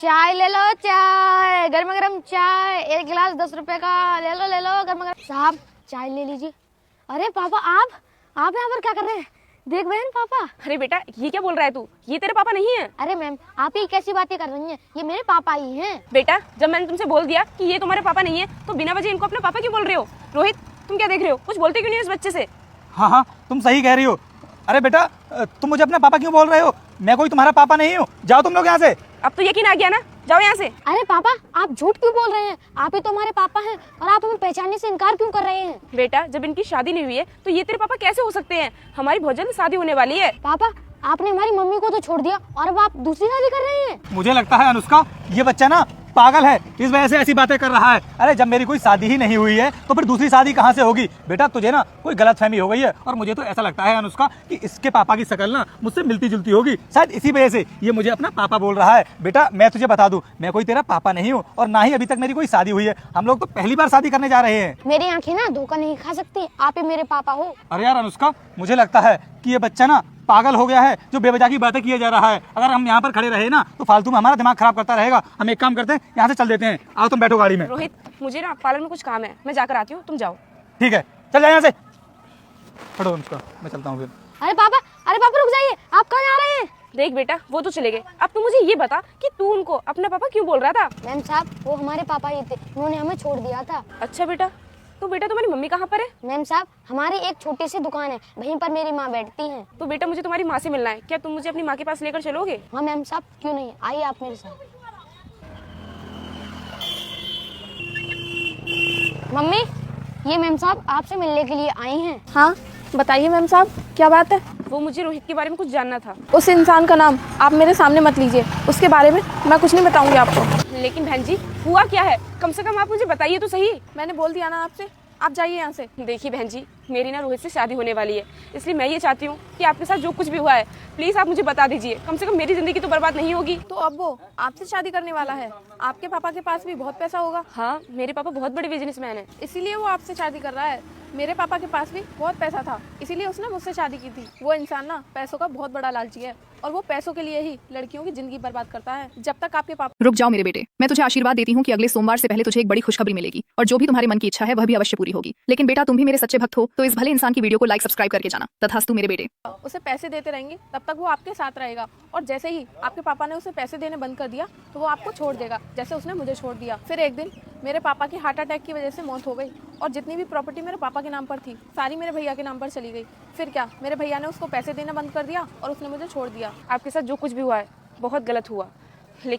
चाय ले लो, चाय गर्मा गर्म चाय, एक गिलास 10 रुपए का। ले लो गर्मा गर्म। साहब चाय ले लीजिए। अरे पापा आप यहाँ पर क्या कर रहे हैं? देख बहन पापा। अरे बेटा ये क्या बोल रहा है तू? ये तेरे पापा नहीं है। अरे मैम आप ही कैसी बातें कर रही हैं? ये मेरे पापा ही हैं। बेटा जब मैंने तुमसे बोल दिया कि ये तुम्हारे पापा नहीं है तो बिना वजह इनको अपने पापा क्यों बोल रहे हो? रोहित तुम क्या देख रहे हो? कुछ बोलते क्यों नहीं इस बच्चे से? हाँ तुम सही कह रही हो। अरे बेटा तुम मुझे अपना पापा क्यों बोल रहे हो? मैं कोई तुम्हारा पापा नहीं हूँ। जाओ तुम लोग यहाँ से। अब तो यकीन आ गया ना, जाओ यहाँ से। अरे पापा आप झूठ क्यों बोल रहे हैं? आप ही तो हमारे पापा हैं और आप हमें पहचानने से इनकार क्यों कर रहे हैं? बेटा जब इनकी शादी नहीं हुई है तो ये तेरे पापा कैसे हो सकते हैं? हमारी बहुत जल्द शादी होने वाली है। पापा आपने हमारी मम्मी को तो छोड़ दिया और अब आप दूसरी शादी कर रहे हैं। मुझे लगता है अनुष्का ये बच्चा ना पागल है, इस वजह से ऐसी बातें कर रहा है। अरे जब मेरी कोई शादी ही नहीं हुई है तो फिर दूसरी शादी कहाँ से होगी? बेटा तुझे ना कोई गलतफहमी हो गई है और मुझे तो ऐसा लगता है अनुष्का कि इसके पापा की शक्ल ना मुझसे मिलती जुलती होगी। शायद इसी वजह से ये मुझे अपना पापा बोल रहा है। बेटा मैं तुझे बता दूं, मैं कोई तेरा पापा नहीं हूँ और ना ही अभी तक मेरी कोई शादी हुई है। हम लोग तो पहली बार शादी करने जा रहे हैं। मेरी आंखें ना धोखा नहीं खा सकती, आप ही मेरे पापा हो। अरे यार अनुष्का मुझे लगता है कि ये बच्चा ना पागल हो गया है, जो बेवजह की बातें किया जा रहा है। अगर हम यहाँ पर खड़े रहे ना तो फालतू में हमारा दिमाग खराब करता रहेगा। हम एक काम करते हैं, यहाँ से चल देते हैं। आओ तुम बैठो गाड़ी में। रोहित मुझे ना पार्लर में कुछ काम है, मैं जाकर आती हूँ, तुम जाओ। ठीक है चल जाए यहाँ से। खड़ो अनुष्का मैं चलता हूँ फिर। अरे पापा रुक जाइए, आप कहाँ जा रहे हैं? देख बेटा वो तो चले गए, अब तू मुझे ये बता कि तू उनको अपना पापा क्यों बोल रहा था? मैम साहब वो हमारे पापा ही थे, उन्होंने हमें छोड़ दिया था। अच्छा बेटा, तो बेटा तुम्हारी मम्मी कहाँ पर है? मैम साहब हमारी एक छोटी सी दुकान है, वहीं पर मेरी माँ बैठती हैं। तो बेटा मुझे तुम्हारी माँ से मिलना है, क्या तुम मुझे अपनी माँ के पास लेकर चलोगे? हाँ मैम साहब क्यों नहीं, आइए आप मेरे साथ। मम्मी ये मैम साहब आपसे मिलने के लिए आई हैं। हाँ बताइए मैम साहब क्या बात है? वो मुझे रोहित के बारे में कुछ जानना था। उस इंसान का नाम आप मेरे सामने मत लीजिए, उसके बारे में मैं कुछ नहीं बताऊंगी आपको। लेकिन बहन जी हुआ क्या है? कम से कम आप मुझे बताइए तो सही। मैंने बोल दिया ना आपसे, आप जाइए यहाँ से। देखिए बहन जी मेरी ना रोहित से शादी होने वाली है, इसलिए मैं ये चाहती हूँ कि आपके साथ जो कुछ भी हुआ है प्लीज आप मुझे बता दीजिए, कम से कम मेरी जिंदगी तो बर्बाद नहीं होगी। तो अब वो आपसे शादी करने वाला है, आपके पापा के पास भी बहुत पैसा होगा। हाँ मेरे पापा बहुत बड़े बिजनेसमैन है, इसीलिए वो आपसे शादी कर रहा है। मेरे पापा के पास भी बहुत पैसा था, इसीलिए उसने मुझसे शादी की थी। वो इंसान ना पैसों का बहुत बड़ा लालची है और वो पैसों के लिए ही लड़कियों की जिंदगी बर्बाद करता है। जब तक आपके पापा। रुक जाओ मेरे बेटे, मैं तुझे आशीर्वाद देती हूँ कि अगले सोमवार से पहले तुझे एक बड़ी खुशखबरी मिलेगी और जो भी तुम्हारे मन की इच्छा है वह भी अवश्य पूरी होगी। लेकिन बेटा तुम भी मेरे सच्चे भक्त हो तो इस भले इंसान की वीडियो को लाइक सब्सक्राइब करके जाना। तथास्तु मेरे बेटे। उसे पैसे देते रहेंगे तब तक वो आपके साथ रहेगा और जैसे ही आपके पापा ने उसे पैसे देने बंद कर दिया तो वो आपको छोड़ देगा, जैसे उसने मुझे छोड़ दिया। फिर एक दिन मेरे पापा की हार्ट अटैक की वजह से मौत हो गई और जितनी भी प्रॉपर्टी मेरे पापा के नाम पर थी सारी मेरे भैया के नाम पर चली गई। फिर क्या, मेरे भैया ने उसको पैसे देना बंद कर दिया और उसने मुझे छोड़ दिया। आपके साथ जो कुछ भी हुआ है बहुत गलत हुआ, लेकिन